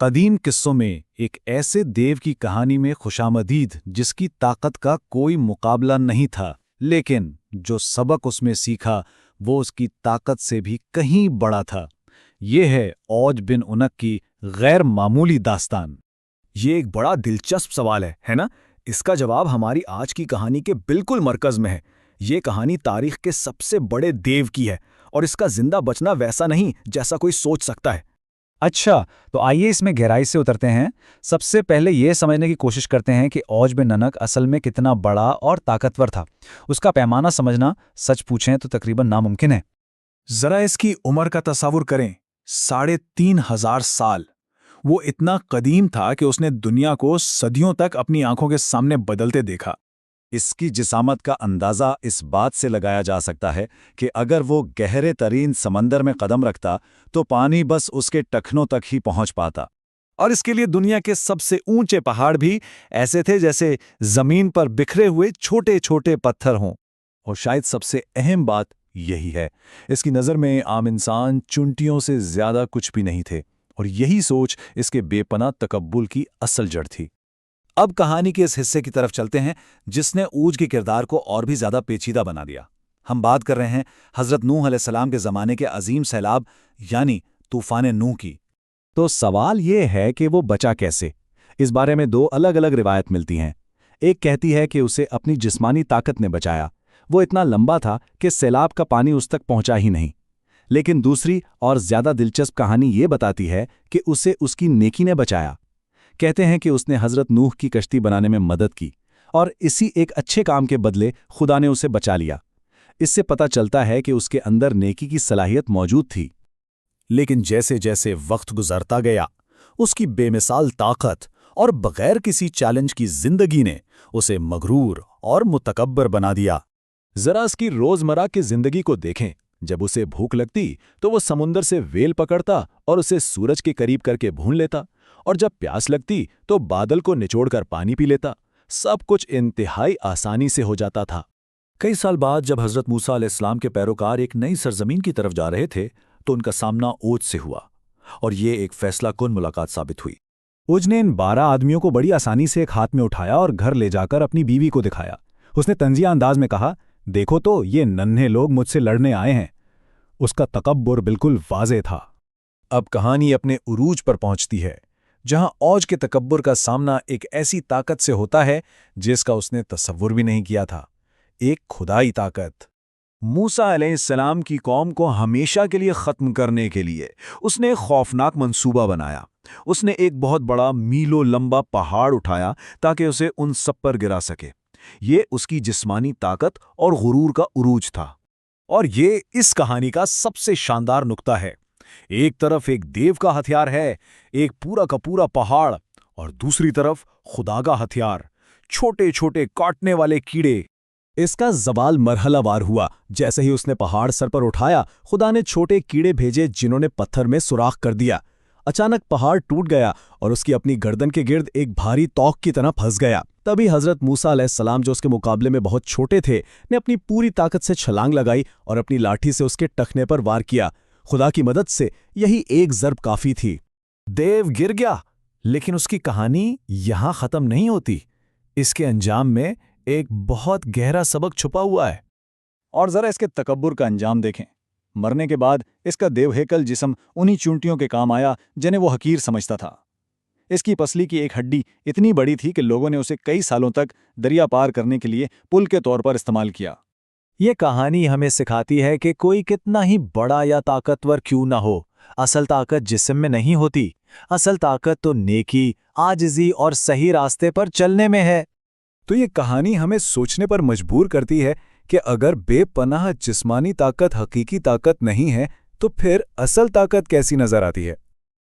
قدیم قصوں میں ایک ایسے دیو کی کہانی میں خوشامدید جس کی طاقت کا کوئی مقابلہ نہیں تھا، لیکن جو سبق اس میں سیکھا وہ اس کی طاقت سے بھی کہیں بڑا تھا۔ یہ ہے اوج بن عنق کی غیر معمولی داستان۔ یہ ایک بڑا دلچسپ سوال ہے نا؟ اس کا جواب ہماری آج کی کہانی کے بالکل مرکز میں ہے۔ یہ کہانی تاریخ کے سب سے بڑے دیو کی ہے، اور اس کا زندہ بچنا ویسا نہیں جیسا کوئی سوچ سکتا ہے۔ اچھا، تو آئیے اس میں گہرائی سے اترتے ہیں۔ سب سے پہلے یہ سمجھنے کی کوشش کرتے ہیں کہ اوج بن عنق اصل میں کتنا بڑا اور طاقتور تھا۔ اس کا پیمانہ سمجھنا سچ پوچھیں تو تقریباً ناممکن ہے۔ ذرا اس کی عمر کا تصور کریں، 3,500 سال۔ وہ اتنا قدیم تھا کہ اس نے دنیا کو صدیوں تک اپنی آنکھوں کے سامنے بدلتے دیکھا۔ اس کی جسامت کا اندازہ اس بات سے لگایا جا سکتا ہے کہ اگر وہ گہرے ترین سمندر میں قدم رکھتا تو پانی بس اس کے ٹخنوں تک ہی پہنچ پاتا۔ اور اس کے لیے دنیا کے سب سے اونچے پہاڑ بھی ایسے تھے جیسے زمین پر بکھرے ہوئے چھوٹے چھوٹے پتھر ہوں۔ اور شاید سب سے اہم بات یہی ہے، اس کی نظر میں عام انسان چونٹیوں سے زیادہ کچھ بھی نہیں تھے، اور یہی سوچ اس کے بے پناہ تکبر کی اصل جڑ تھی۔ اب کہانی کے اس حصے کی طرف چلتے ہیں جس نے اوج کے کردار کو اور بھی زیادہ پیچیدہ بنا دیا۔ ہم بات کر رہے ہیں حضرت نوح علیہ السلام کے زمانے کے عظیم سیلاب یعنی طوفان نوح کی۔ تو سوال یہ ہے کہ وہ بچا کیسے؟ اس بارے میں دو الگ الگ روایت ملتی ہیں۔ ایک کہتی ہے کہ اسے اپنی جسمانی طاقت نے بچایا، وہ اتنا لمبا تھا کہ سیلاب کا پانی اس تک پہنچا ہی نہیں۔ لیکن دوسری اور زیادہ دلچسپ کہانی یہ بتاتی ہے کہ اسے اس کی نیکی نے بچایا۔ کہتے ہیں کہ اس نے حضرت نوح کی کشتی بنانے میں مدد کی، اور اسی ایک اچھے کام کے بدلے خدا نے اسے بچا لیا۔ اس سے پتہ چلتا ہے کہ اس کے اندر نیکی کی صلاحیت موجود تھی۔ لیکن جیسے جیسے وقت گزرتا گیا، اس کی بے مثال طاقت اور بغیر کسی چیلنج کی زندگی نے اسے مغرور اور متکبر بنا دیا۔ ذرا اس کی روزمرہ کی زندگی کو دیکھیں۔ جب اسے بھوک لگتی تو وہ سمندر سے ویل پکڑتا اور اسے سورج کے قریب کر کے بھون لیتا، اور جب پیاس لگتی تو بادل کو نچوڑ کر پانی پی لیتا۔ سب کچھ انتہائی آسانی سے ہو جاتا تھا۔ کئی سال بعد جب حضرت موسیٰ علیہ السلام کے پیروکار ایک نئی سرزمین کی طرف جا رہے تھے تو ان کا سامنا اوج سے ہوا، اور یہ ایک فیصلہ کن ملاقات ثابت ہوئی۔ اوج نے ان 12 آدمیوں کو بڑی آسانی سے ایک ہاتھ میں اٹھایا اور گھر لے جا کر اپنی بیوی کو دکھایا۔ اس نے طنزیہ انداز میں کہا، دیکھو تو یہ ننھے لوگ مجھ سے لڑنے آئے ہیں۔ اس کا تکبر بالکل واضح تھا۔ اب کہانی اپنے عروج پر پہنچتی ہے، جہاں اوج کے تکبر کا سامنا ایک ایسی طاقت سے ہوتا ہے جس کا اس نے تصور بھی نہیں کیا تھا، ایک خدائی طاقت۔ موسیٰ علیہ السلام کی قوم کو ہمیشہ کے لیے ختم کرنے کے لیے اس نے ایک خوفناک منصوبہ بنایا۔ اس نے ایک بہت بڑا میلوں لمبا پہاڑ اٹھایا تاکہ اسے ان سب پر گرا سکے۔ یہ اس کی جسمانی طاقت اور غرور کا عروج تھا، اور یہ اس کہانی کا سب سے شاندار نقطہ ہے۔ ایک طرف ایک دیو کا ہتھیار ہے، ایک پورا کا پورا پہاڑ، اور دوسری طرف خدا کا ہتھیار، چھوٹے چھوٹے کاٹنے والے کیڑے۔ اس کا زوال مرحلہ وار ہوا۔ جیسے ہی اس نے پہاڑ سر پر اٹھایا، خدا نے چھوٹے کیڑے بھیجے جنہوں نے پتھر میں سوراخ کر دیا۔ اچانک پہاڑ ٹوٹ گیا اور اس کی اپنی گردن کے گرد ایک بھاری توق کی طرح پھنس گیا۔ تبھی حضرت موسیٰ علیہ السلام، جو اس کے مقابلے میں بہت چھوٹے تھے، نے اپنی پوری طاقت سے چھلانگ لگائی اور اپنی لاٹھی سے اس کے ٹخنے پر وار کیا۔ خدا کی مدد سے یہی ایک ضرب کافی تھی۔ دیو گر گیا، لیکن اس کی کہانی یہاں ختم نہیں ہوتی۔ اس کے انجام میں ایک بہت گہرا سبق چھپا ہوا ہے۔ اور ذرا اس کے تکبر کا انجام دیکھیں۔ مرنے کے بعد اس کا دیو ہیکل جسم انہی چونٹیوں کے کام آیا جنہیں وہ حقیر سمجھتا تھا۔ اس کی پسلی کی ایک ہڈی اتنی بڑی تھی کہ لوگوں نے اسے کئی سالوں تک دریا پار کرنے کے لیے پل کے طور پر استعمال کیا۔ یہ کہانی ہمیں سکھاتی ہے کہ کوئی کتنا ہی بڑا یا طاقتور کیوں نہ ہو، اصل طاقت جسم میں نہیں ہوتی، اصل طاقت تو نیکی، عاجزی اور صحیح راستے پر چلنے میں ہے۔ تو یہ کہانی ہمیں سوچنے پر مجبور کرتی ہے کہ اگر بے پناہ جسمانی طاقت حقیقی طاقت نہیں ہے تو پھر اصل طاقت کیسی نظر آتی ہے؟